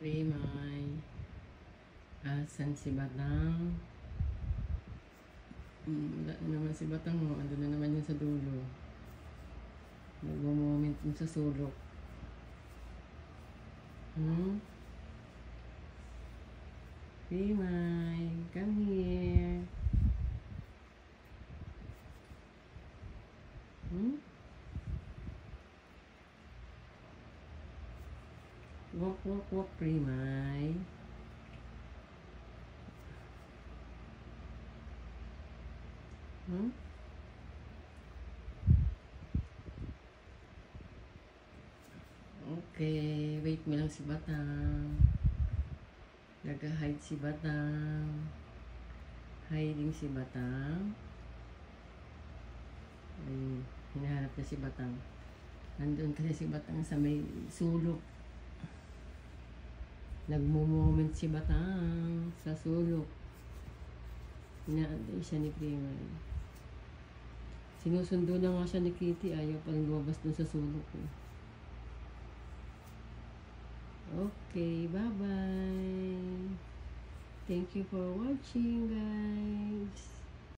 Rimay. Asan si Batang? Wala na naman si Batang mo. Ando na naman yun sa dulo. Nag-moment yun sa sulok. Rimay, come here. Walk, walk, walk, Rimay. Okay, wait mo lang si Batang. Nag-hide si Batang. Hiding si Batang. Ay, hinahanap na si Batang. Nandun kasi si Batang sa may sulok. Nagmo-moment si Batang sa sulok. Inaantay siya ni Primay. Sinusundo na nga siya ni Kitty. Ayaw pa rin lumabas dun sa sulok. Okay, bye-bye. Thank you for watching, guys.